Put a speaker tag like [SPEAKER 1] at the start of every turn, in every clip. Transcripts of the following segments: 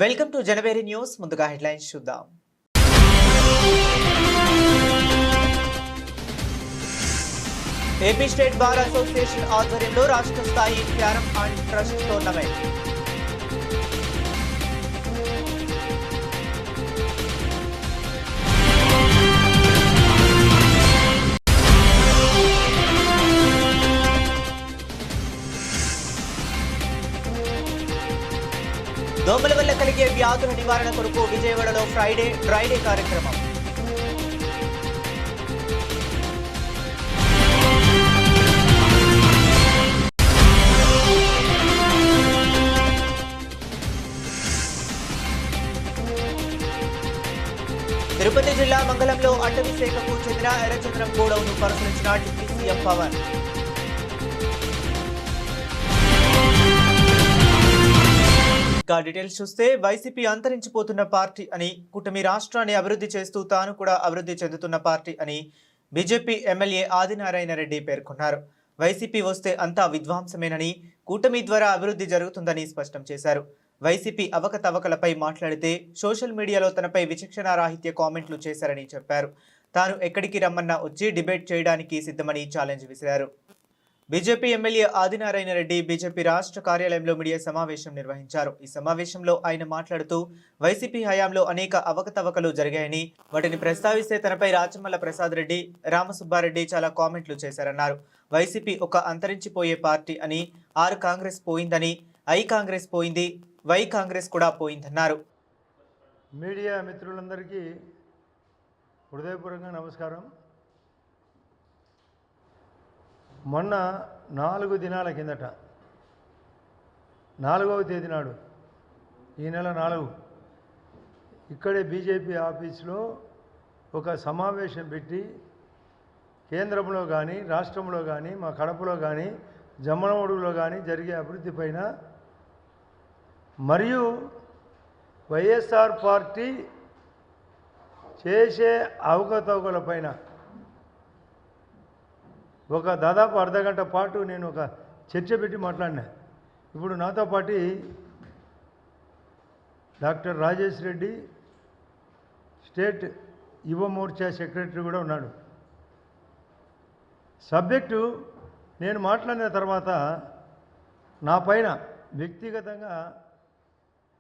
[SPEAKER 1] Welcome to January news. ముందుగా headlines చూద్దాం. AP state bar association ఆధ్వర్యంలో రాష్ట్ర స్థాయి క్యారమ్ అండ్ ట్రస్ట్ టోర్నమెంట్. దోమల వల్ల కలిగే వ్యాధుల నివారణ కొరకు విజయవాడలో డ్రైడే కార్యక్రమం. తిరుపతి జిల్లా మంగళంలో అటవీ శాఖకు చెందిన ఎర్రచంద్రం గోడౌన్ను పరిశీలించిన డిప్యూటీ సీఎం పవన్. డీటెయిల్స్ చూస్తే వైసీపీ అంతరించిపోతున్న పార్టీ అని, కూటమి రాష్ట్రాన్ని అభివృద్ధి చేస్తూ తాను కూడా అభివృద్ధి చెందుతున్న పార్టీ అని బీజేపీ ఎమ్మెల్యే ఆదినారాయణ రెడ్డి పేర్కొన్నారు. వైసీపీ వస్తే అంతా విధ్వంసమేనని, కూటమి ద్వారా అభివృద్ధి జరుగుతుందని స్పష్టం చేశారు. వైసీపీ అవకతవకలపై మాట్లాడితే సోషల్ మీడియాలో తనపై విచక్షణారాహిత్య కామెంట్లు చేశారని చెప్పారు. తాను ఎక్కడికి రమ్మన్నా వచ్చి డిబేట్ చేయడానికి సిద్ధమని ఛాలెంజ్ విసిరారు. BJP MLA Adinarayana Reddy BJP రాష్ట్ర కార్యాలయంలో మీడియా సమావేశం నిర్వహించారు. ఈ సమావేశంలో ఆయన మాట్లాడుతూ వైసీపీ హయాంలో అనేక అవకతవకలు జరిగాయని, వాటిని ప్రస్తావిస్తే తనపై రాచమల్ల ప్రసాద్ రెడ్డి, రామసుబ్బారెడ్డి చాలా కామెంట్లు చేశారన్నారు. వైసీపీ ఒక అంతరించిపోయే పార్టీ అని, ఆర్ కాంగ్రెస్ పోయిందని, ఐ కాంగ్రెస్ పోయింది, వై కాంగ్రెస్ కూడా పోయిందన్నారు.
[SPEAKER 2] మీడియా మిత్రులందరికీ హృదయపూర్వకంగా నమస్కారం. మొన్న 4 దినాల కిందట 4వ తేదీ నాడు, ఈ నెల 4 ఇక్కడే బీజేపీ ఆఫీస్లో ఒక సమావేశం పెట్టి కేంద్రంలో కానీ, రాష్ట్రంలో కానీ, మా కడపలో కానీ, జమ్మలమడుగులో కానీ జరిగే అభివృద్ధి పైన, మరియు వైఎస్ఆర్ పార్టీ చేసే అవకతవకల పైన ఒక దాదాపు అర్ధగంట పాటు నేను ఒక చర్చ పెట్టి మాట్లాడినా. ఇప్పుడు నాతో పాటు డాక్టర్ రాజేష్ రెడ్డి, స్టేట్ యువ మోర్చా సెక్రటరీ కూడా ఉన్నాడు. సబ్జెక్టు నేను మాట్లాడిన తర్వాత నా పైన వ్యక్తిగతంగా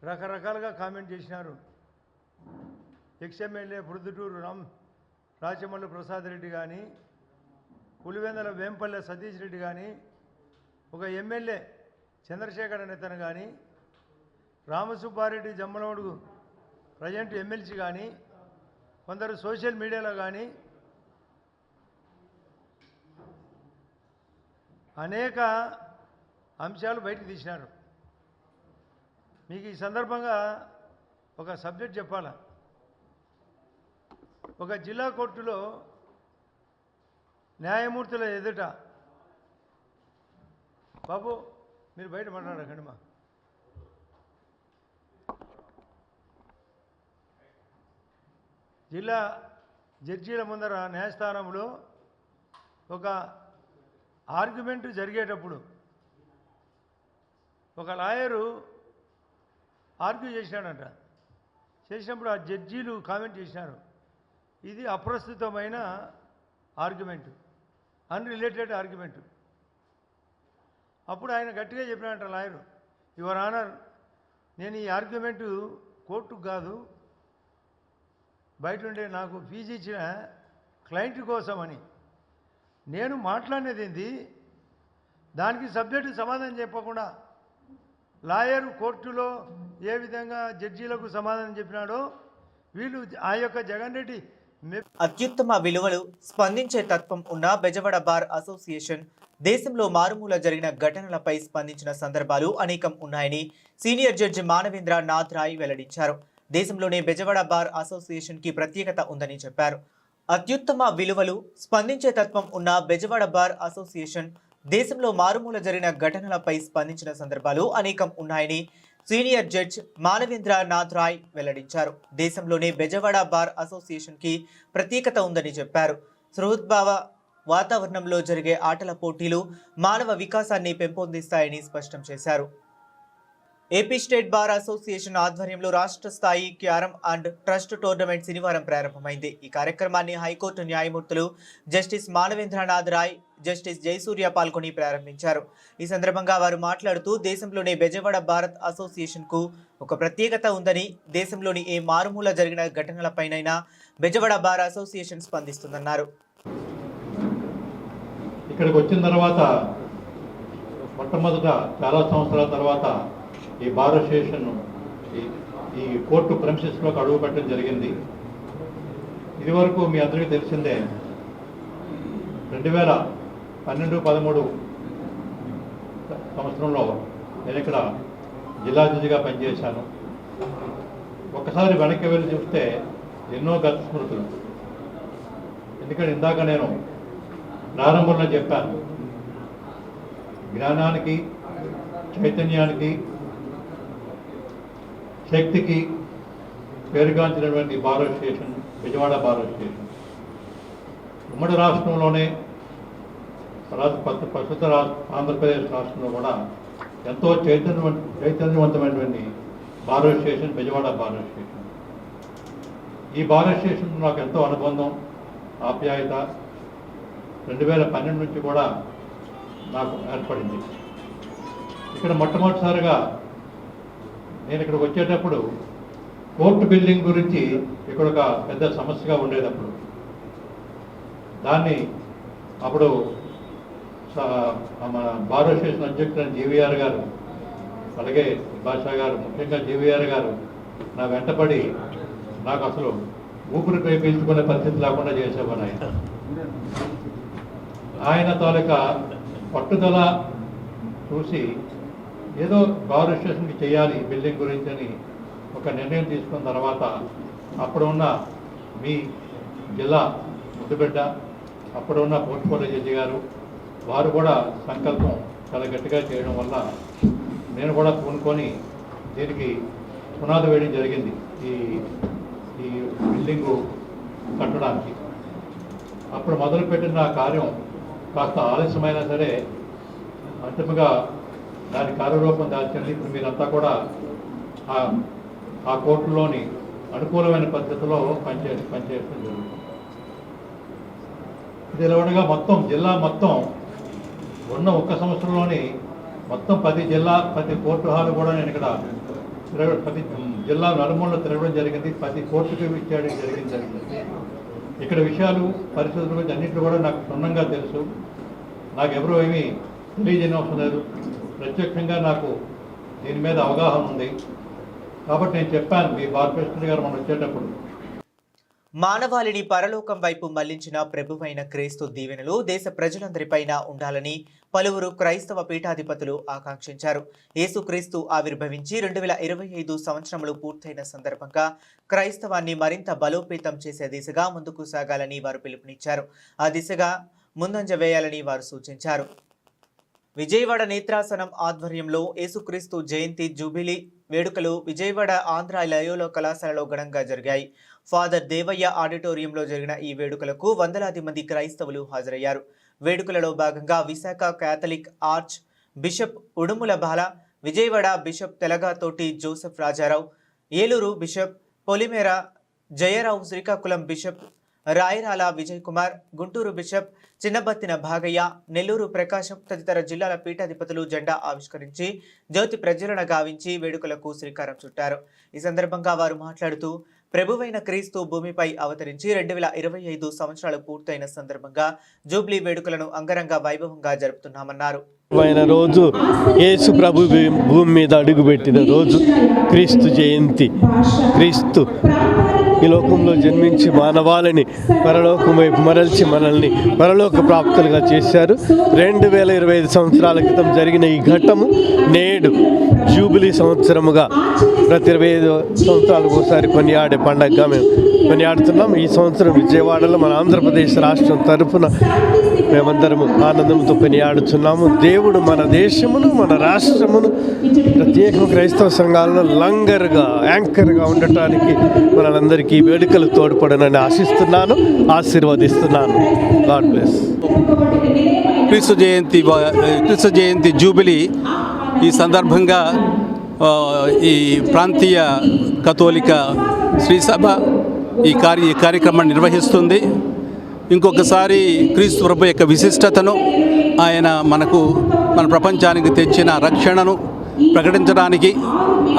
[SPEAKER 2] రకరకాలుగా కామెంట్ చేసినారు. ఎక్స్ఎమ్మెల్యే ప్రొద్దుటూరు రాచమల్ల ప్రసాద్ రెడ్డి కానీ, పులివెందుల వేంపల్లె సతీష్ రెడ్డి కానీ, ఒక ఎమ్మెల్యే చంద్రశేఖర్ నేతను కానీ, రామసుబ్బారెడ్డి జమ్మలమడుగు ప్రజెంట్ ఎమ్మెల్సీ కానీ, కొందరు సోషల్ మీడియాలో కానీ అనేక అంశాలు బయటకు తీసినారు. మీకు ఈ సందర్భంగా ఒక సబ్జెక్ట్ చెప్పాలా. ఒక జిల్లా కోర్టులో న్యాయమూర్తుల ఎదుట, బాబు మీరు బయట మాట్లాడకండి, మా జిల్లా జడ్జీల ముందర న్యాయస్థానంలో ఒక ఆర్గ్యుమెంట్ జరిగేటప్పుడు ఒక లాయరు ఆర్గ్యూ చేసినాడంట. చేసినప్పుడు ఆ జడ్జీలు కామెంట్ చేసినారు, ఇది అప్రస్తుతమైన ఆర్గ్యుమెంటు, అన్రిలేటెడ్ ఆర్గ్యుమెంటు. అప్పుడు ఆయన గట్టిగా చెప్పినాడంట లాయరు, యువర్ ఆనర్, నేను ఈ ఆర్గ్యుమెంటు కోర్టుకు కాదు, బయట ఉండే నాకు ఫీజు ఇచ్చిన క్లయింట్ కోసమని నేను మాట్లాడినది ఏంది, దానికి సబ్జెక్టు సమాధానం చెప్పకుండా లాయరు కోర్టులో ఏ విధంగా జడ్జీలకు సమాధానం చెప్పినాడో వీళ్ళు ఆ యొక్క జగన్ రెడ్డి
[SPEAKER 1] అత్యుత్తమ విలువలు, స్పందించే తత్వం ఉన్న బెజవాడ బార్ అసోసియేషన్ దేశంలో మారుమూల జరిగిన ఘటనలపై స్పందించిన సందర్భాలు అనేకం ఉన్నాయని సీనియర్ జడ్జి మానవేంద్ర నాథ్ రాయ్ వెల్లడించారు. దేశంలోనే బెజవాడ బార్ అసోసియేషన్ కి ప్రత్యేకత ఉందని చెప్పారు. అత్యుత్తమ విలువలు, స్పందించే తత్వం ఉన్న బెజవాడ బార్ అసోసియేషన్ దేశంలో మారుమూల జరిగిన ఘటనలపై స్పందించిన సందర్భాలు అనేకం ఉన్నాయని సీనియర్ జడ్జ్ మానవేంద్ర నాథ్ రాయ్ వెల్లడించారు. దేశంలోనే బెజవాడ బార్ అసోసియేషన్ కి ప్రత్యేకత ఉందని చెప్పారు. సృహద్భావ వాతావరణంలో జరిగే ఆటల పోటీలు మానవ వికాసాన్ని పెంపొందిస్తాయని స్పష్టం చేశారు. ఏపీ స్టేట్ బార్ అసోసియేషన్ ఆధ్వర్యంలో రాష్ట్ర స్థాయి క్యారమ్ అండ్ ట్రస్ట్ టోర్నమెంట్ శనివారం ప్రారంభమైంది. ఈ కార్యక్రమాన్ని హైకోర్టు న్యాయమూర్తులు జస్టిస్ మానవేంద్రనాథ్ రాయ్, జస్టిస్ జయసూర్య పాల్గొని ప్రారంభించారు. ఈ సందర్భంగా వారు మాట్లాడుతూ దేశంలోనే బెజవాడ భారత్ అసోసియేషన్ కు ఒక ప్రత్యేకత ఉందని, దేశంలోని ఏ మారుమూల జరిగిన ఘటనలపైనైనా బెజవాడ బార్ అసోసియేషన్ స్పందిస్తుందన్నారు.
[SPEAKER 3] ఇక్కడికి వచ్చిన తర్వాత మొట్టమొదట చాలా సంవత్సరాల తర్వాత ఈ బార్ అసోసియేషన్ ఈ కోర్టు ప్రెమిసెస్లోకి అడుగు పెట్టడం జరిగింది. ఇదివరకు మీ అందరికీ తెలిసిందే 2012-13 సంవత్సరంలో నేను ఇక్కడ జిల్లా జడ్జిగా పనిచేశాను. ఒక్కసారి వెనక్కి వెళ్ళి చూస్తే ఎన్నో గత స్మృతులు. ఎందుకంటే ఇందాక నేను ప్రారంభంలో చెప్పాను, జ్ఞానానికి, చైతన్యానికి, శక్తికి పేరుగాంచినటువంటి bar association Bezawada bar association ఉమ్మడి రాష్ట్రంలోనే ప్రస్తుత ఆంధ్రప్రదేశ్ రాష్ట్రంలో కూడా ఎంతో చైతన్యవంతమైనటువంటి bar association Bezawada bar association. ఈ బార్ అసోసియేషన్ నాకు ఎంతో అనుబంధం, ఆప్యాయత 2012 నుంచి కూడా నాకు ఏర్పడింది. ఇక్కడ మొట్టమొదటిసారిగా నేను ఇక్కడికి వచ్చేటప్పుడు కోర్టు బిల్డింగ్ గురించి ఇక్కడ ఒక పెద్ద సమస్యగా ఉండేటప్పుడు దాన్ని అప్పుడు మన బార్ అసోసియేషన్ అధ్యక్షుడు జీవీఆర్ గారు, అలాగే భాషా గారు, ముఖ్యంగా జీవీఆర్ గారు నా వెంటపడి నాకు అసలు ఊపిరి పీల్చుకునే పరిస్థితి లేకుండా చేసేవారు. ఆయన తాలూకా పట్టుదల చూసి ఏదో బార్ అసోసియేషన్కి చేయాలి బిల్డింగ్ గురించి అని ఒక నిర్ణయం తీసుకున్న తర్వాత అప్పుడున్న మీ జిల్లా ముద్దుబిడ్డ, అప్పుడున్న పోర్ట్ఫోలియో జడ్జి గారు వారు కూడా సంకల్పం చాలా గట్టిగా చేయడం వల్ల నేను కూడా పూనుకొని దీనికి పునాది వేయడం జరిగింది ఈ బిల్డింగు కట్టడానికి. అప్పుడు మొదలుపెట్టిన కార్యం కాస్త ఆలస్యమైనా సరే అంతిమంగా దాని కార్యరూపం దాల్చింది. ఇప్పుడు మీరంతా కూడా ఆ కోర్టులోని అనుకూలమైన పద్ధతిలో పనిచేయడం జరుగుతుంది. ఇది ఇలా మొత్తం జిల్లా మొత్తం ఉన్న ఒక్క సంవత్సరంలోని మొత్తం 10 కోర్టు హాలు కూడా నేను ఇక్కడ 10 జిల్లా నలుమూలలో తిరగడం జరిగింది. 10 కోర్టుకి ఇచ్చేయడం జరిగింది. ఇక్కడ విషయాలు, పరిస్థితుల గురించి అన్నింటిలో కూడా నాకు క్షుణ్ణంగా తెలుసు. నాకు ఎవరో ఏమీ తెలియజేయని అవసరం లేదు. ప్రత్యక్షంగా నాకు దీని మీద అవగాహన ఉంది. కాబట్టి నేను చెప్పాను మీ బార్ ప్రెసిడెంట్ గారు మనం వచ్చేటప్పుడు,
[SPEAKER 1] మానవాళిని పరలోకం వైపు మళ్లించిన ప్రభువైన క్రీస్తు దీవెనలు దేశ ప్రజలందరిపైన ఉండాలని పలువురు క్రైస్తవ పీఠాధిపతులు ఆకాంక్షించారు. యేసుక్రీస్తు ఆవిర్భవించి 2025 సంవత్సరములు పూర్తయిన సందర్భంగా క్రైస్తవాన్ని మరింత బలోపేతం చేసే దిశగా ముందుకు సాగాలని వారు పిలుపునిచ్చారు. ఆ దిశగా ముందంజ వేయాలని వారు సూచించారు. విజయవాడ నేత్రాసనం ఆధ్వర్యంలో యేసుక్రీస్తు జయంతి జూబిలీ వేడుకలు విజయవాడ ఆంధ్ర లయోలా కళాశాలలో ఘనంగా జరిగాయి. ఫాదర్ దేవయ్య ఆడిటోరియంలో జరిగిన ఈ వేడుకలకు వందలాది మంది క్రైస్తవులు హాజరయ్యారు. వేడుకలలో భాగంగా Visakha Catholic archbishop Udumula Bala, Vijayawada bishop Telagathoti Joseph Rajarao, Eluru bishop Polimera Jayarao, Srikakulam bishop Rayarala Vijay Kumar, Guntur bishop Chinnabathina Bhagaiah, Nellore Prakasam తదితర జిల్లాల పీఠాధిపతులు జెండా ఆవిష్కరించి జ్యోతి ప్రజ్వలన గావించి వేడుకలకు శ్రీకారం చుట్టారు. ఈ సందర్భంగా వారు మాట్లాడుతూ ప్రభువైన క్రీస్తు భూమిపై అవతరించి 2025 సంవత్సరాలు పూర్తయిన సందర్భంగా జూబ్లీ వేడుకలను అంగరంగ వైభవంగా జరుపుతున్నామన్నారు.
[SPEAKER 4] రోజు యేసు ప్రభు భూమి మీద అడుగుపెట్టిన రోజు క్రీస్తు జయంతి. క్రీస్తు ఈ లోకంలో జన్మించి మానవాళిని పరలోకం వైపు మరల్చి మనల్ని పరలోక ప్రాప్తులుగా చేశారు. 2025 సంవత్సరాల క్రితం జరిగిన ఈ ఘట్టము నేడు జూబిలీ సంవత్సరముగా ప్రతి 25 సంవత్సరాలకు ఒకసారి కొనియాడే పండగగా మేము కొనియాడుతున్నాం. ఈ సంవత్సరం విజయవాడలో మన ఆంధ్రప్రదేశ్ రాష్ట్రం తరఫున మేమందరము ఆనందంతో కొనియాడుతున్నాము. దేవుడు మన దేశమును, మన రాష్ట్రమును, ప్రత్యేక క్రైస్తవ సంఘాలలో యాంకర్గా ఉండటానికి మనందరికీ వేడుకలు తోడ్పడనని ఆశిస్తున్నాను, ఆశీర్వదిస్తున్నాను. God bless.
[SPEAKER 5] క్రీస్తు జయంతి జూబిలీ ఈ సందర్భంగా ఈ ప్రాంతీయ కథోలిక శ్రీసభ ఈ కార్యక్రమాన్ని నిర్వహిస్తుంది. ఇంకొకసారి క్రీస్తు ప్రభు యొక్క విశిష్టతను, ఆయన మన ప్రపంచానికి తెచ్చిన రక్షణను ప్రకటించడానికి,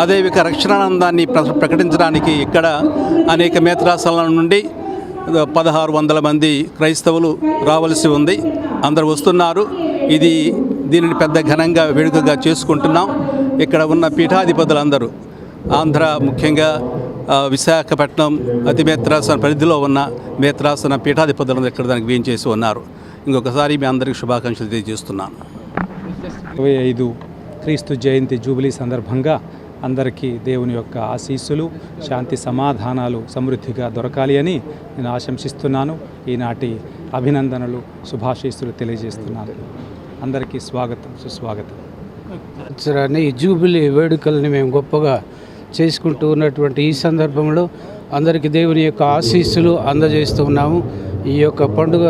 [SPEAKER 5] అదేవిధంగా రక్షణానందాన్ని ప్రకటించడానికి ఇక్కడ అనేక మేత్రాసల నుండి 1600 మంది క్రైస్తవులు రావాల్సి ఉంది. అందరూ వస్తున్నారు. దీనిని పెద్ద ఘనంగా వేడుకగా చేసుకుంటున్నాం. ఇక్కడ ఉన్న పీఠాధిపతులందరూ ఆంధ్ర, ముఖ్యంగా విశాఖపట్నం అతిమేత్రాసన పరిధిలో ఉన్న మేత్రాసన పీఠాధిపతులందరూ ఇక్కడ దానికి వేయించేసి ఉన్నారు. ఇంకొకసారి మీ అందరికీ శుభాకాంక్షలు తెలియజేస్తున్నాను.
[SPEAKER 6] 25 క్రీస్తు జయంతి జూబిలీ సందర్భంగా అందరికీ దేవుని యొక్క ఆశీస్సులు, శాంతి సమాధానాలు సమృద్ధిగా దొరకాలి అని నేను ఆశంసిస్తున్నాను. ఈనాటి అభినందనలు, శుభాశీస్సులు తెలియజేస్తున్నాను. అందరికీ స్వాగతం, సుస్వాగతం.
[SPEAKER 7] ఈ జూబిలీ వేడుకల్ని మేము గొప్పగా చేసుకుంటూ ఉన్నటువంటి ఈ సందర్భంలో అందరికీ దేవుని యొక్క ఆశీస్సులు అందజేస్తూ ఉన్నాము. ఈ యొక్క పండుగ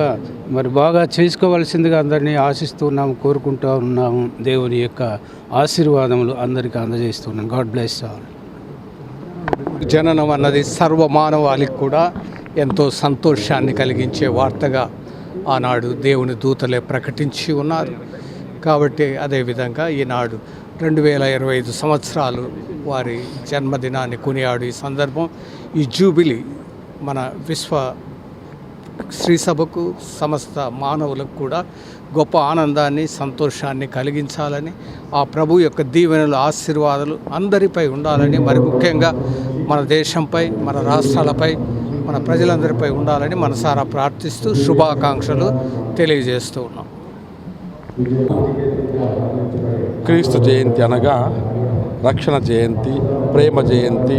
[SPEAKER 7] మరి బాగా చేసుకోవాల్సిందిగా అందరినీ ఆశిస్తూ ఉన్నాము, కోరుకుంటూ ఉన్నాము. దేవుని యొక్క ఆశీర్వాదములు అందరికీ అందజేస్తున్నాను. God bless all.
[SPEAKER 8] జననం అన్నది సర్వమానవాళికి కూడా ఎంతో సంతోషాన్ని కలిగించే వార్తగా ఆనాడు దేవుని దూతలే ప్రకటించి ఉన్నారు. కాబట్టి అదేవిధంగా ఈనాడు 2025 సంవత్సరాలు వారి జన్మదినాన్ని కొనియాడు ఈ సందర్భం. ఈ జూబిలీ మన విశ్వ శ్రీసభకు, సమస్త మానవులకు కూడా గొప్ప ఆనందాన్ని, సంతోషాన్ని కలిగించాలని, ఆ ప్రభు యొక్క దీవెనలు, ఆశీర్వాదాలు అందరిపై ఉండాలని, మరి ముఖ్యంగా మన దేశంపై, మన రాష్ట్రాలపై, మన ప్రజలందరిపై ఉండాలని మనసారా ప్రార్థిస్తూ శుభాకాంక్షలు తెలియజేస్తూ ఉన్నాం.
[SPEAKER 9] క్రీస్తు జయంతి అనగా రక్షణ జయంతి, ప్రేమ జయంతి,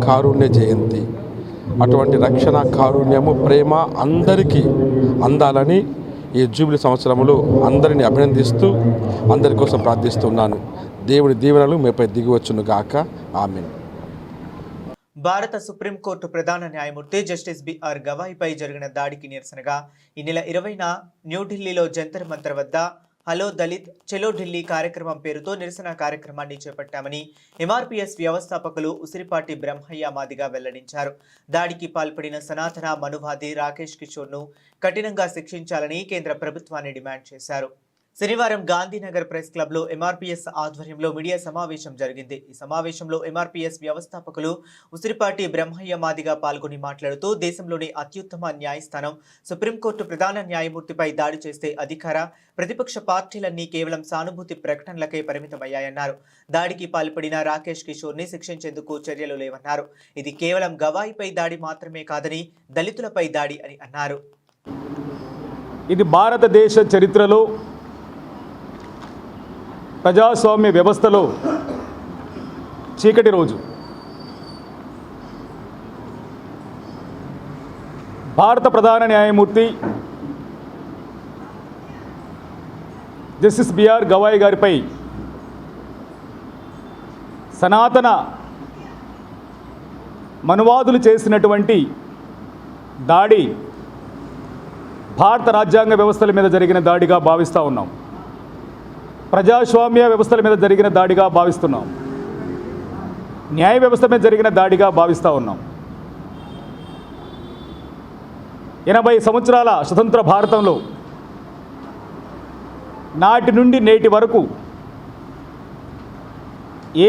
[SPEAKER 9] కారుణ్య జయంతి. అటువంటి రక్షణ, కారుణ్యము, ప్రేమ అందరికీ అందాలని ఈ జూబిలీ సంవత్సరములు అందరినీ అభినందిస్తూ అందరి కోసం ప్రార్థిస్తున్నాను. దేవుడి దీవెనలు మీపై దిగివచ్చును గాక. ఆమేన్.
[SPEAKER 1] భారత సుప్రీంకోర్టు ప్రధాన న్యాయమూర్తి జస్టిస్ బిఆర్ గవాయిపై జరిగిన దాడికి నిరసనగా ఈ నెల 20న న్యూఢిల్లీలో జంతర్ మంతర్ వద్ద హలో దళిత్ చలో ఢిల్లీ కార్యక్రమం పేరుతో నిరసన కార్యక్రమాన్ని చేపట్టామని ఎంఆర్పీఎస్ వ్యవస్థాపకులు ఉసిరిపాటి బ్రహ్మయ్య మాదిగా వెల్లడించారు. దాడికి పాల్పడిన సనాతన మనువాది రాకేష్ కిషోర్ను కఠినంగా శిక్షించాలని కేంద్ర ప్రభుత్వాన్ని డిమాండ్ చేశారు. శనివారం గాంధీనగర్ ప్రెస్ క్లబ్లో ఎంఆర్పీఎస్ ఆధ్వర్యంలో మీడియా సమావేశం జరిగింది. ఈ సమావేశంలో ఎంఆర్పీఎస్ వ్యవస్థాపకులు ఉసిరిపాటి బ్రహ్మయ్య మాదిగా పాల్గొని మాట్లాడుతూ దేశంలోని అత్యుత్తమ న్యాయస్థానం సుప్రీంకోర్టు ప్రధాన న్యాయమూర్తిపై దాడి చేస్తే అధికార, ప్రతిపక్ష పార్టీలన్నీ కేవలం సానుభూతి ప్రకటనలకే పరిమితమయ్యాయన్నారు. దాడికి పాల్పడిన రాకేష్ కిషోర్ని శిక్షించేందుకు చర్యలు లేవన్నారు. ఇది కేవలం గవాయిపై దాడి మాత్రమే కాదని దళితులపై దాడి అని అన్నారు.
[SPEAKER 10] ఇది భారతదేశ చరిత్రలో, ప్రజాస్వామ్య వ్యవస్థలో చీకటి రోజు. భారత ప్రధాన న్యాయమూర్తి జస్టిస్ బిఆర్ గవాయ్ గారిపై సనాతన మనువాదులు చేసినటువంటి దాడి భారత రాజ్యాంగ వ్యవస్థల మీద జరిగిన దాడిగా భావిస్తూ ఉన్నాం. ప్రజాస్వామ్య వ్యవస్థల మీద జరిగిన దాడిగా భావిస్తున్నాం. న్యాయ వ్యవస్థ మీద జరిగిన దాడిగా భావిస్తూ ఉన్నాం. 80 సంవత్సరాల స్వతంత్ర భారతంలో నాటి నుండి నేటి వరకు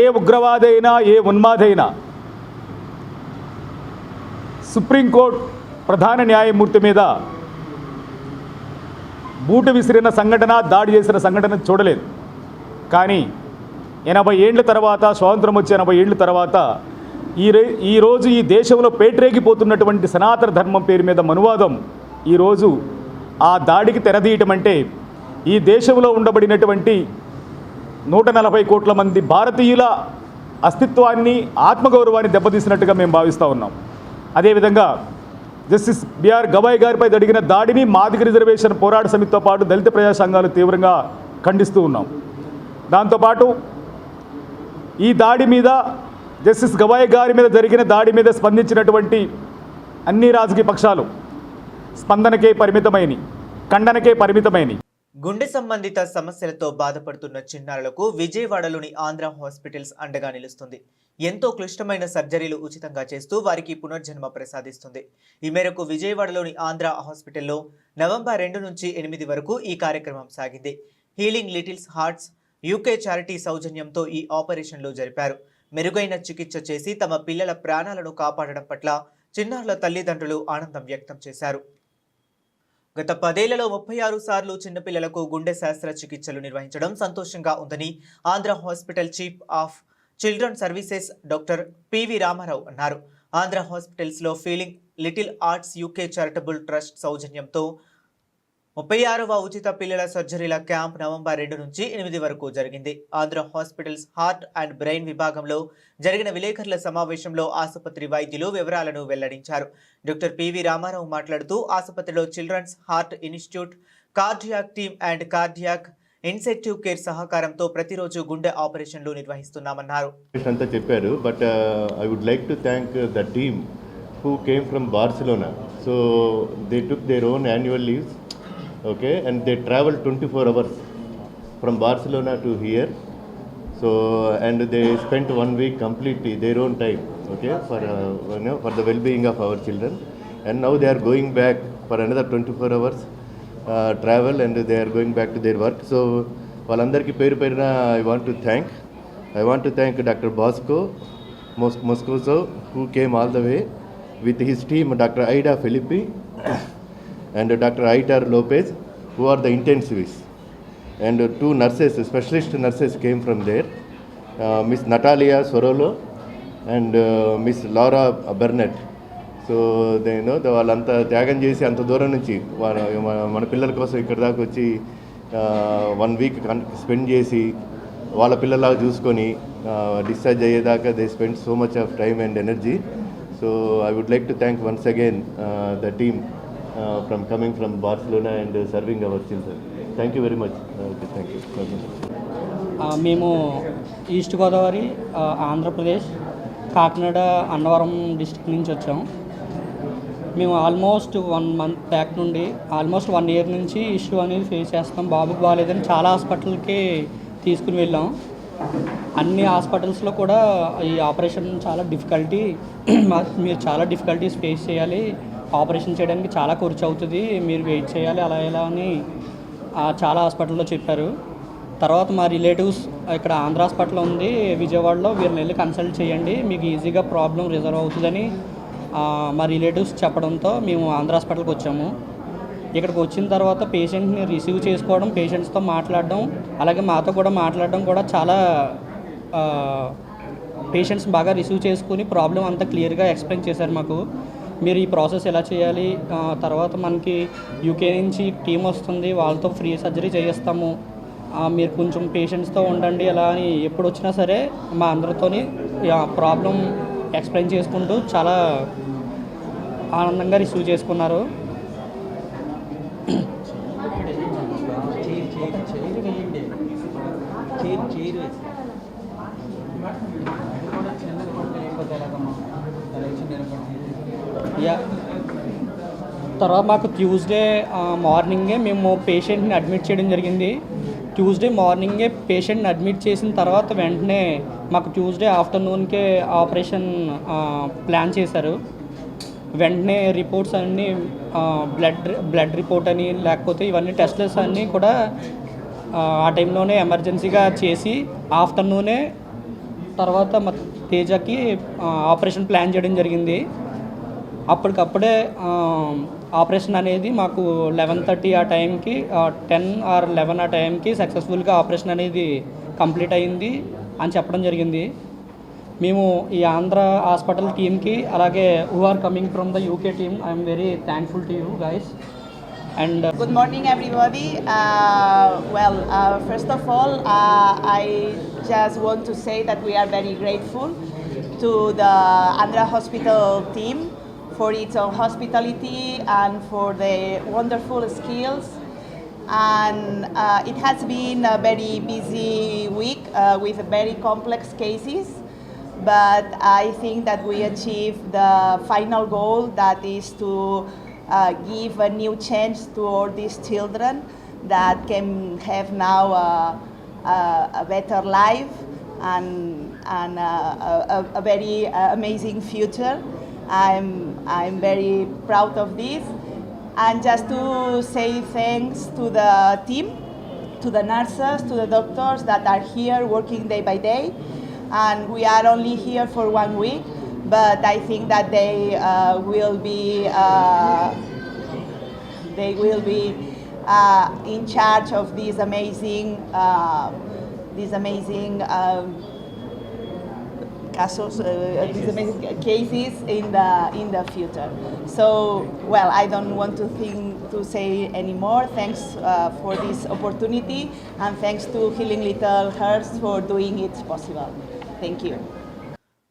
[SPEAKER 10] ఏ ఉగ్రవాదైనా, ఏ ఉన్మాదైనా సుప్రీంకోర్టు ప్రధాన న్యాయమూర్తి మీద బూటు విసిరిన సంఘటన, దాడి చేసిన సంఘటన చూడలేదు. కానీ 80 ఏళ్ల తర్వాత, స్వాతంత్రం వచ్చి 80 ఏళ్ల తర్వాత ఈరోజు ఈ దేశంలో పేటరేగిపోతున్నటువంటి సనాతన ధర్మం పేరు మీద మనువాదం ఈరోజు ఆ దాడికి తెరదీయటం అంటే ఈ దేశంలో ఉండబడినటువంటి 140 కోట్ల మంది భారతీయుల అస్తిత్వాన్ని, ఆత్మగౌరవాన్ని దెబ్బతీసినట్టుగా మేము భావిస్తూ ఉన్నాం. అదేవిధంగా జస్టిస్ బిఆర్ గవాయ్ గారిపై జరిగిన దాడిని మాదిగ రిజర్వేషన్ పోరాట సమితితో పాటు దళిత ప్రజా సంఘాలు తీవ్రంగా ఖండిస్తూ ఉన్నాం. దాంతోపాటు ఈ దాడి మీద, జస్టిస్ గవాయ్ గారి మీద జరిగిన దాడి మీద స్పందించినటువంటి అన్ని రాజకీయ పక్షాలు స్పందనకే పరిమితమైనవి, ఖండనకే పరిమితమైనవి.
[SPEAKER 1] గుండె సంబంధిత సమస్యలతో బాధపడుతున్న చిన్నారులకు విజయవాడలోని ఆంధ్ర హాస్పిటల్స్ అండగా నిలుస్తుంది. ఎంతో క్లిష్టమైన సర్జరీలు ఉచితంగా చేస్తూ వారికి పునర్జన్మ ప్రసాదిస్తుంది. ఈ మేరకు విజయవాడలోని ఆంధ్ర హాస్పిటల్లో నవంబర్ 2 నుంచి 8 వరకు ఈ కార్యక్రమం సాగింది. Healing littles hearts UK charity సౌజన్యంతో ఈ ఆపరేషన్లు జరిపారు. మెరుగైన చికిత్స చేసి తమ పిల్లల ప్రాణాలను కాపాడడం పట్ల చిన్నారుల తల్లిదండ్రులు ఆనందం వ్యక్తం చేశారు. గత 10 ఏళ్లలో 36 సార్లు చిన్నపిల్లలకు గుండె శాస్త్ర చికిత్సలు నిర్వహించడం సంతోషంగా ఉందని Andhra hospital chief of children services doctor PV Ramarao అన్నారు. ఆంధ్ర హాస్పిటల్స్లో healing little hearts UK charitable trust సౌజన్యంతో 36వ ఉచిత పిల్లల సర్జరీల క్యాంప్ నవంబర్ 2 నుంచి 8 వరకు జరిగింది. Andhra hospitals heart and brain విభాగంలో జరిగిన విలేకరుల సమావేశంలో ఆసుపత్రి వైద్యులు వివరాలను వెల్లడించారు. డాక్టర్ పివి రామారావు మాట్లాడుతూ ఆసుపత్రిలో children's heart institute, cardiac team and cardiac intensive care సహకారంతో ప్రతిరోజు గుండె ఆపరేషన్లు నిర్వహిస్తున్నామన్నారు.
[SPEAKER 11] అంతా చెప్పారు, but I would like to thank the team who came from Barcelona. So they took their own annual leaves. Okay, and they traveled 24 hours from Barcelona to here. So, and they spent 1 week completely their own time, okay, for the well-being of our children. And now they are going back for another 24 hours travel, and they are going back to their work. So, valandarki peru perina I want to thank Dr. Bosco Moscoso, who came all the way with his team, Dr. Aida Filippi and Dr. Aitar Lopez, who are the intensivists, and 2 nurses, specialist nurses came from there, Miss Natalia Sorolo and Miss Laura Burnett. So they know వాళ్ళంతా త్యాగం చేసి అంత దూరం నుంచి మన పిల్లల కోసం ఇక్కడ దాకా వచ్చి 1 వీక్ స్పెండ్ చేసి వాళ్ళ పిల్లలాగా చూసుకొని డిశ్చార్జ్ అయ్యేదాకా they spend so much of time and energy. So I would like to thank once again the team from coming from Barcelona and serving our children. Thank you very much. Okay, thank you.
[SPEAKER 12] మేము east Godavari, Andhra Pradesh, Kakinada, Annavaram district నుంచి వచ్చాం. మేము almost 1 month back నుండి almost 1 year నుంచి issue అనేది face చేస్తాం. బాబుకి బాగాలేదని చాలా హాస్పిటల్కి తీసుకుని వెళ్ళాం. అన్ని హాస్పిటల్స్లో కూడా ఈ ఆపరేషన్ చాలా డిఫికల్టీ, మీరు చాలా డిఫికల్టీస్ ఫేస్ చేయాలి, ఆపరేషన్ చేయడానికి చాలా ఖర్చు అవుతుంది, మీరు వెయిట్ చేయాలి అలా ఎలా అని చాలా హాస్పిటల్లో చెప్పారు. తర్వాత మా రిలేటివ్స్ ఇక్కడ ఆంధ్ర హాస్పిటల్ ఉంది విజయవాడలో, వీరిని వెళ్ళి కన్సల్ట్ చేయండి, మీకు ఈజీగా ప్రాబ్లం రిజర్వ్ అవుతుందని మా రిలేటివ్స్ చెప్పడంతో మేము ఆంధ్ర హాస్పిటల్కి వచ్చాము. ఇక్కడికి వచ్చిన తర్వాత పేషెంట్ని రిసీవ్ చేసుకోవడం, పేషెంట్స్తో మాట్లాడడం, అలాగే మాతో కూడా మాట్లాడడం కూడా చాలా పేషెంట్స్ బాగా రిసీవ్ చేసుకుని ప్రాబ్లం అంతా క్లియర్గా ఎక్స్ప్లెయిన్ చేశారు మాకు. మీరు ఈ ప్రాసెస్ ఎలా చేయాలి, తర్వాత మనకి యూకే నుంచి టీం వస్తుంది, వాళ్ళతో ఫ్రీ సర్జరీ చేయిస్తాము, మీరు కొంచెం పేషెంట్స్తో ఉండండి అలా అని ఎప్పుడు వచ్చినా సరే మా అందరితోని ప్రాబ్లం ఎక్స్ప్లెయిన్ చేసుకుంటూ చాలా ఆనందంగా రిసీవ్ చేసుకున్నారు. తర్వాత మాకు ట్యూస్డే మార్నింగే మేము పేషెంట్ని అడ్మిట్ చేయడం జరిగింది. ట్యూస్డే మార్నింగే పేషెంట్ని అడ్మిట్ చేసిన తర్వాత వెంటనే మాకు ట్యూస్డే ఆఫ్టర్నూన్కే ఆపరేషన్ ప్లాన్ చేశారు. వెంటనే రిపోర్ట్స్ అన్నీ బ్లడ్ రిపోర్ట్ అని లేకపోతే ఇవన్నీ టెస్ట్లెస్ అన్నీ కూడా ఆ టైంలోనే ఎమర్జెన్సీగా చేసి ఆఫ్టర్నూనే తర్వాత మా తేజకి ఆపరేషన్ ప్లాన్ చేయడం జరిగింది. అప్పటికప్పుడే ఆపరేషన్ అనేది మాకు 11:30 ఆ టైంకి 10 or 11 ఆ టైంకి సక్సెస్ఫుల్గా ఆపరేషన్ అనేది కంప్లీట్ అయింది అని చెప్పడం జరిగింది. మేము ఈ ఆంధ్ర హాస్పిటల్ టీమ్కి అలాగే who are coming from the UK team I'm very thankful to you guys. And
[SPEAKER 13] good morning everybody. First of all, I just want to say that we are very grateful to the Andhra Hospital team for its hospitality and for the wonderful skills. And it has been a very busy week with very complex cases, but I think that we achieved the final goal, that is to give a new chance to all these children that can have now a better life and a very amazing future. I'm very proud of this. And just to say thanks to the team, to the nurses, to the doctors that are here working day by day. And we are only here for 1 week, but I think that they will be in charge of these amazing these amazing cases in the future. So, well, I don't want to say any more. Thanks for this opportunity, and thanks to Healing Little Hearts for doing it possible. Thank you.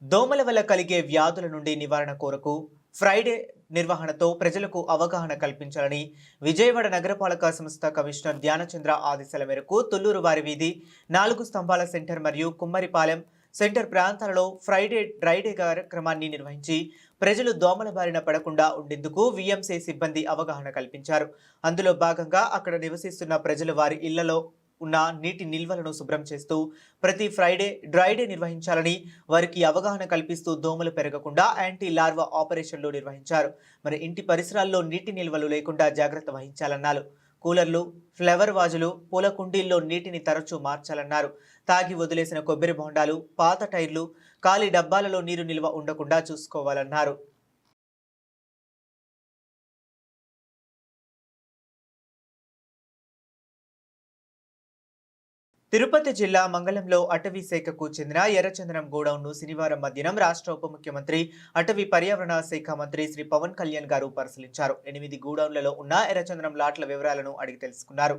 [SPEAKER 1] దోమల వల్ల కలిగే వ్యాధుల నుండి నివారణ కోరకు Friday నిర్వహణతో ప్రజలకు అవగాహన కల్పించాలని విజయవాడ నగరపాలక సంస్థ కమిషనర్ ధ్యానచంద్ర ఆదేశాల మేరకు తుళ్లూరు వారి వీధి 4 స్తంభాల సెంటర్ మరియు కుమ్మరిపాలెం సెంటర్ ప్రాంతాలలో ఫ్రైడే డ్రైడే కార్యక్రమాన్ని నిర్వహించి ప్రజలు దోమల బారిన పడకుండా ఉండేందుకు విఎంసీ సిబ్బంది అవగాహన కల్పించారు. అందులో భాగంగా అక్కడ నివసిస్తున్న ప్రజలు వారి ఇళ్లలో ఉన్న నీటి నిల్వలను శుభ్రం చేస్తూ ప్రతి ఫ్రైడే డ్రైడే నిర్వహించాలని వారికి అవగాహన కల్పిస్తూ దోమలు పెరగకుండా యాంటీ లార్వా ఆపరేషన్లు నిర్వహించారు. మరి ఇంటి పరిసరాల్లో నీటి నిల్వలు లేకుండా జాగ్రత్త వహించాలన్నారు. కూలర్లు, ఫ్లవర్ వాజులు, పూల కుండీల్లో నీటిని తరచూ మార్చాలన్నారు. తాగి వదిలేసిన కొబ్బరి బొండాలు, పాత టైర్లు, ఖాళీ డబ్బాలలో నీరు నిల్వ ఉండకుండా చూసుకోవాలన్నారు. తిరుపతి జిల్లా మంగళంలో అటవీ శాఖకు చెందిన ఎర్రచందనం గోడౌన్ను శనివారం మధ్యాహ్నం రాష్ట్ర ఉప ముఖ్యమంత్రి అటవీ పర్యావరణ శాఖ మంత్రి శ్రీ పవన్ కళ్యాణ్ గారు పరిశీలించారు. 8 గోడౌన్లలో ఉన్న ఎర్రచందనం లాట్ల వివరాలను అడిగి తెలుసుకున్నారు.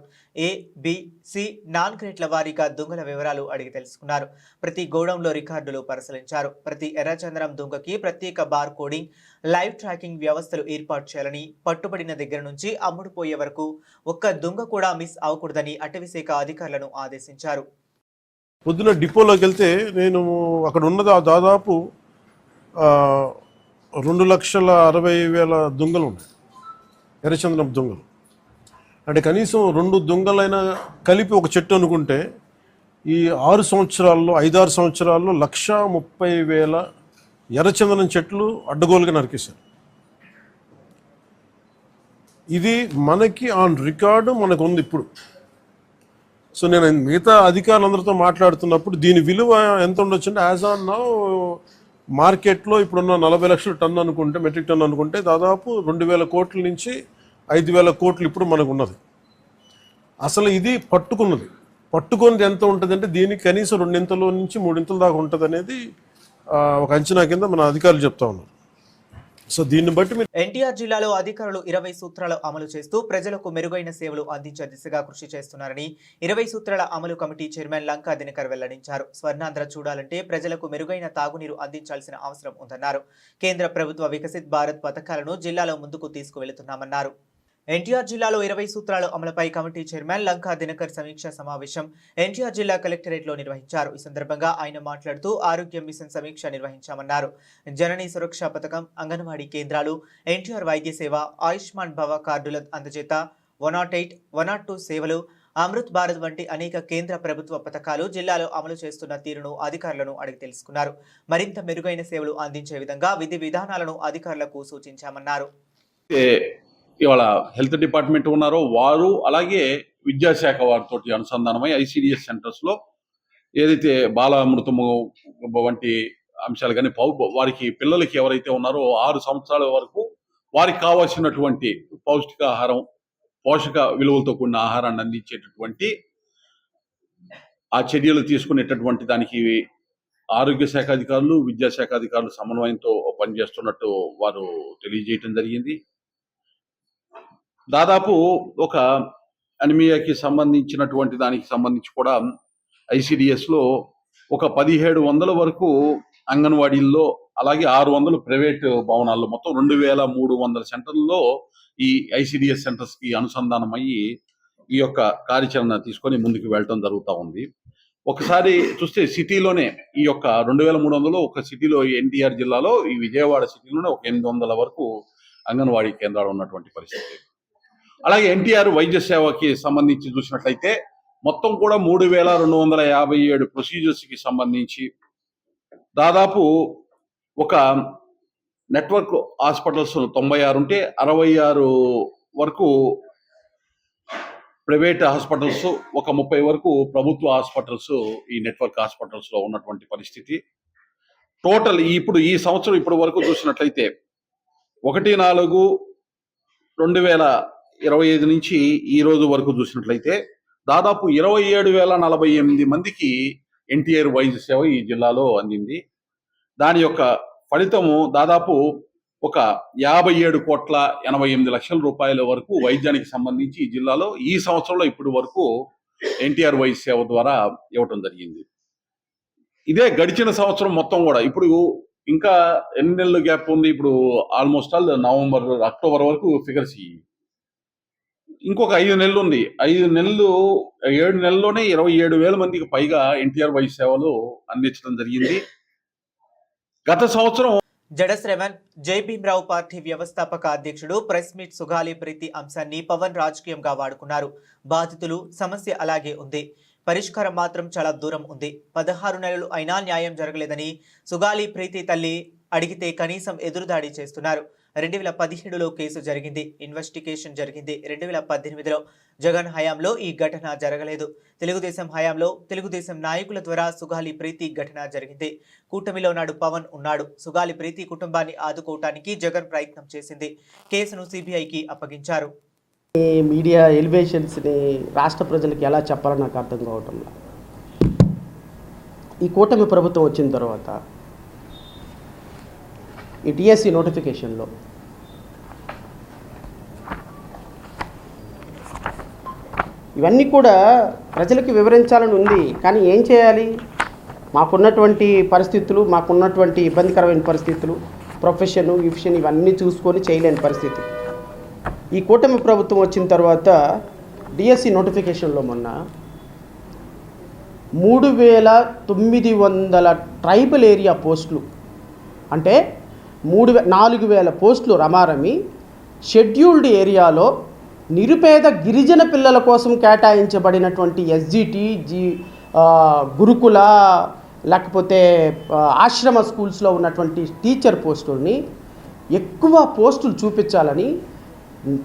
[SPEAKER 1] A, B, C నాన్ గ్రేడ్ల వారీగా దొంగల వివరాలు అడిగి తెలుసుకున్నారు. ప్రతి గోడౌన్లో రికార్డులు పరిశీలించారు. ప్రతి ఎర్రచందనం దొంగకి ప్రత్యేక బార్ కోడింగ్, లైవ్ ట్రాకింగ్ వ్యవస్థలు ఏర్పాటు చేయాలని, పట్టుబడిన దగ్గర నుంచి అమ్ముడుపోయే వరకు ఒక్క దొంగ కూడా మిస్ అవ్వకూడదని అటవీ శాఖ అధికారులను ఆదేశించారు.
[SPEAKER 14] పొద్దున డిపోలోకి వెళ్తే నేను అక్కడ ఉన్నది దాదాపు 2,60,000 దొంగలు ఉన్నాయి, ఎర్రచందనం దొంగలు. అంటే కనీసం 2 దొంగలైనా కలిపి ఒక చెట్టు అనుకుంటే ఈ 6 సంవత్సరాల్లో 5-6 సంవత్సరాల్లో 1,30,000 ఎర్రచందనం చెట్లు అడ్డగోలుగా నరికేశారు. ఇది మనకి ఆన్ రికార్డు మనకు ఉంది ఇప్పుడు. సో నేను మిగతా అధికారులందరితో మాట్లాడుతున్నప్పుడు దీని విలువ ఎంత ఉండొచ్చు అంటే యాజ్ ఆన్ నౌ మార్కెట్లో ఇప్పుడున్న 40 లక్షల టన్ను అనుకుంటే, మెట్రిక్ టన్ అనుకుంటే దాదాపు 2,000 కోట్ల నుంచి 5,000 కోట్లు ఇప్పుడు మనకు ఉన్నది. అసలు ఇది పట్టుకున్నది ఎంత ఉంటుంది అంటే దీనికి కనీసం 2 నుంచి 3 దాకా ఉంటుంది అనేది ఒక అంచనా కింద మన అధికారులు చెప్తా ఉన్నారు. సో దీన్ని బట్టి
[SPEAKER 1] ఎన్టీఆర్ జిల్లాలో అధికారులు 20 సూత్రాలు అమలు చేస్తూ ప్రజలకు మెరుగైన సేవలు అందించే దిశగా కృషి చేస్తున్నారని 20 సూత్రాల అమలు కమిటీ చైర్మన్ లంకా దినకర్ వెల్లడించారు. స్వర్ణాంధ్ర చూడాలంటే ప్రజలకు మెరుగైన తాగునీరు అందించాల్సిన అవసరం ఉందన్నారు. కేంద్ర ప్రభుత్వ వికసిత్ భారత్ పథకాలను జిల్లాలో ముందుకు తీసుకువెళుతున్నామన్నారు. ఎన్టీఆర్ జిల్లాలో 20 సూత్రాలు అమలుపై కమిటీ చైర్మన్ లంకా దినకర్ సమీక్షా సమావేశం ఎన్టీఆర్ జిల్లా కలెక్టరేట్లో నిర్వహించారు. ఈ సందర్భంగా ఆయన మాట్లాడుతూ ఆరోగ్య మిషన్ సమీక్ష నిర్వహించామన్నారు. జననీ సురక్ష పథకం, అంగన్వాడీ కేంద్రాలు, ఎన్టీఆర్ వైద్య సేవ, ఆయుష్మాన్ భవ కార్డుల అందజేత, 108, 102 సేవలు, అమృత్ భారత్ వంటి అనేక కేంద్ర ప్రభుత్వ పథకాలు జిల్లాలో అమలు చేస్తున్న తీరును అధికారులను అడిగి తెలుసుకున్నారు. మరింత మెరుగైన సేవలు అందించే విధంగా విధి విధానాలను అధికారులకు సూచించామన్నారు.
[SPEAKER 5] ఇవాళ హెల్త్ డిపార్ట్మెంట్ ఉన్నారో వారు, అలాగే విద్యాశాఖ వారితో అనుసంధానమై ICDS సెంటర్స్లో ఏదైతే బాలామృతము వంటి అంశాలు కానీ వారికి పిల్లలకి ఎవరైతే ఉన్నారో 6 సంవత్సరాల వరకు వారికి కావాల్సినటువంటి పౌష్టికాహారం, పోషక విలువలతో కూడిన ఆహారాన్ని అందించేటటువంటి ఆ చర్యలు తీసుకునేటటువంటి దానికి ఆరోగ్య శాఖ అధికారులు, విద్యాశాఖ అధికారులు సమన్వయంతో పనిచేస్తున్నట్టు వారు తెలియజేయటం జరిగింది. దాదాపు ఒక అనిమియాకి సంబంధించినటువంటి దానికి సంబంధించి కూడా ICDSలో ఒక 1,700 వరకు అంగన్వాడీల్లో, అలాగే 600 ప్రైవేట్ భవనాల్లో, మొత్తం 2,300 సెంటర్లలో ఈ ICDS సెంటర్స్కి అనుసంధానం అయ్యి ఈ యొక్క కార్యాచరణ తీసుకొని ముందుకు వెళ్ళటం జరుగుతూ ఉంది. ఒకసారి చూస్తే సిటీలోనే ఈ యొక్క 2,300 ఒక సిటీలో ఎన్టీఆర్ జిల్లాలో ఈ విజయవాడ సిటీలోనే ఒక 800 వరకు అంగన్వాడీ కేంద్రాలు ఉన్నటువంటి పరిస్థితి. అలాగే ఎన్టీఆర్ వైద్య సేవకి సంబంధించి చూసినట్లయితే మొత్తం కూడా 3257 ప్రొసీజర్స్కి సంబంధించి దాదాపు ఒక నెట్వర్క్ హాస్పిటల్స్ 96 ఉంటే 66 వరకు ప్రైవేట్ హాస్పిటల్స్, ఒక 30 వరకు ప్రభుత్వ హాస్పిటల్స్ ఈ నెట్వర్క్ హాస్పిటల్స్లో ఉన్నటువంటి పరిస్థితి. టోటల్ ఇప్పుడు ఈ సంవత్సరం ఇప్పటి వరకు చూసినట్లయితే 1/4/2025 నుంచి ఈ రోజు వరకు చూసినట్లయితే దాదాపు 27,048 మందికి ఎన్టీఆర్ వైద్య సేవ ఈ జిల్లాలో అందింది. దాని యొక్క ఫలితము దాదాపు ఒక 57,88,00,000 రూపాయల వరకు వైద్యానికి సంబంధించి ఈ జిల్లాలో ఈ సంవత్సరంలో ఇప్పటి వరకు ఎన్టీఆర్ వైద్య సేవ ద్వారా ఇవ్వటం జరిగింది. ఇదే గడిచిన సంవత్సరం మొత్తం కూడా ఇప్పుడు ఇంకా ఎన్ని నెలలు గ్యాప్ ఉంది, ఇప్పుడు ఆల్మోస్ట్ ఆల్ నవంబర్ అక్టోబర్ వరకు ఫిగర్స్ ఇంకొక 5 నెలలు ఉంది. 5 నెలలు 7 నెలల్లోనే 27,000 మందికి పైగా ఎన్టీఆర్ వైద్య సేవలు అందించడం జరిగింది. గత సంవత్సరం
[SPEAKER 1] జడస్ రేవంత్ జై భీమ్రావు పార్టీ వ్యవస్థాపక అధ్యక్షుడు ప్రెస్ మీట్ సుగాలి ప్రీతి అంశాన్ని పవన్ రాజకీయంగా వాడుకున్నారు. బాధితులు సమస్య అలాగే ఉంది, పరిష్కారం మాత్రం చాలా దూరం ఉంది. 16 నెలలు అయినా న్యాయం జరగలేదని సుగాలి ప్రీతి తల్లి అడిగితే కనీసం ఎదురుదాడి చేస్తున్నారు. 2017లో కేసు జరిగింది, ఇన్వెస్టిగేషన్ జరిగింది. 2018లో జగన్ హయాంలో ఈ ఘటన జరగలేదు. తెలుగుదేశం హయాంలో తెలుగుదేశం నాయకుల ద్వారా సుగాలి ప్రీతి ఘటన జరిగింది. కూటమిలో నాడు పవన్ ఉన్నాడు. సుగాలి ప్రీతి కుటుంబాన్ని ఆదుకోవటానికి జగన్ ప్రయత్నం చేసింది. కేసును సిబిఐకి అప్పగించారు.
[SPEAKER 15] మీడియా ఎలివేషన్స్ని రాష్ట్ర ప్రజలకు ఎలా చెప్పాలో నాకు అర్థం కావటం. ఈ కూటమి ప్రభుత్వం వచ్చిన తర్వాత ఈ టీఎస్సీ నోటిఫికేషన్లో ఇవన్నీ కూడా ప్రజలకు వివరించాలని ఉంది. కానీ ఏం చేయాలి? మాకున్నటువంటి పరిస్థితులు, మాకున్నటువంటి ఇబ్బందికరమైన పరిస్థితులు, ప్రొఫెషన్ ఇవన్నీ చూసుకొని చేయలేని పరిస్థితి. ఈ కూటమి ప్రభుత్వం వచ్చిన తర్వాత డిఎస్సి నోటిఫికేషన్లో మొన్న 3,900 ట్రైబల్ ఏరియా పోస్టులు, అంటే 4,000 పోస్టులు రమారమి షెడ్యూల్డ్ ఏరియాలో నిరుపేద గిరిజన పిల్లల కోసం కేటాయించబడినటువంటి ఎస్జిటి గురుకుల లేకపోతే ఆశ్రమ స్కూల్స్లో ఉన్నటువంటి టీచర్ పోస్టుల్ని ఎక్కువ పోస్టులు చూపించాలని,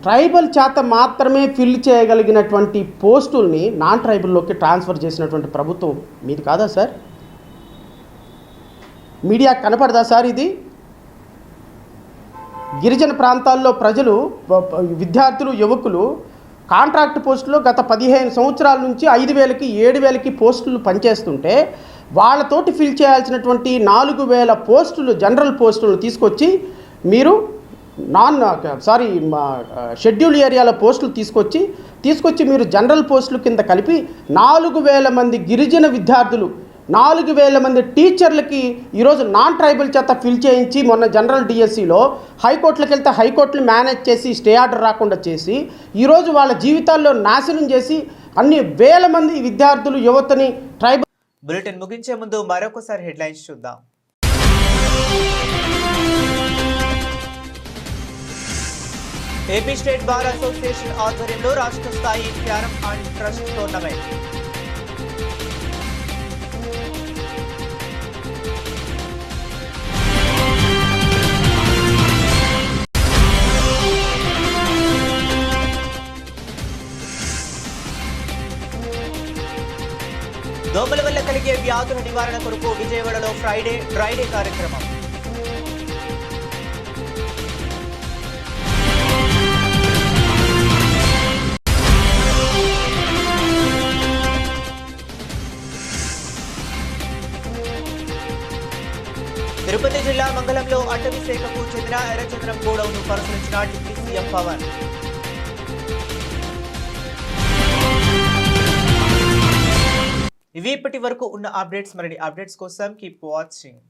[SPEAKER 15] ట్రైబల్ చేత మాత్రమే ఫిల్ చేయగలిగినటువంటి పోస్టుల్ని నాన్ ట్రైబల్లోకి ట్రాన్స్ఫర్ చేసినటువంటి ప్రభుత్వం మీది కాదా సార్? Media కనపడదా sir? ఇది గిరిజన ప్రాంతాల్లో ప్రజలు, విద్యార్థులు, యువకులు కాంట్రాక్ట్ పోస్టులో గత 15 సంవత్సరాల నుంచి 5,000కి 7,000కి పోస్టులు పనిచేస్తుంటే వాళ్ళతోటి ఫిల్ చేయాల్సినటువంటి 4,000 పోస్టులు, జనరల్ పోస్టులు తీసుకొచ్చి మీరు షెడ్యూల్ ఏరియాలో పోస్టులు తీసుకొచ్చి మీరు జనరల్ పోస్టుల కింద కలిపి 4,000 మంది గిరిజన విద్యార్థులు, 4,000 మంది టీచర్లకి ఈరోజు నాన్ ట్రైబల్ చేత ఫిల్ చేయించి మొన్న జనరల్ డిఎస్సిలో హైకోర్టులకు వెళ్తే హైకోర్టులు మేనేజ్ చేసి స్టే ఆర్డర్ రాకుండా చేసి ఈరోజు వాళ్ళ జీవితాల్లో నాశనం చేసి అన్ని వేల మంది విద్యార్థులు, యువతని ట్రైబల్.
[SPEAKER 1] బులెటిన్ ముగించే ముందు మరొకసారి హెడ్లైన్స్ చూద్దాం. ఏపీ స్టేట్ బార్ అసోసియేషన్ ఆధ్వర్యంలో రాష్ట్ర స్థాయి క్యారమ్ అండ్ ట్రస్ట్ టోర్నమెంట్. దోమల వల్ల కలిగే వ్యాధుల నివారణ కొరకు విజయవాడలో ఫ్రైడే డ్రైడే కార్యక్రమం. తిరుపతి జిల్లా మంగళంలో అటవీ శాఖకు చెందిన ఎర్రచంద్రం గోడౌన్ను పరిశీలించిన డిప్యూటీ సీఎం పవన్. ఇవి ఇప్పటి వరకు ఉన్న అప్డేట్స్. మరిన్ని అప్డేట్స్ కోసం కీప్ వాచింగ్.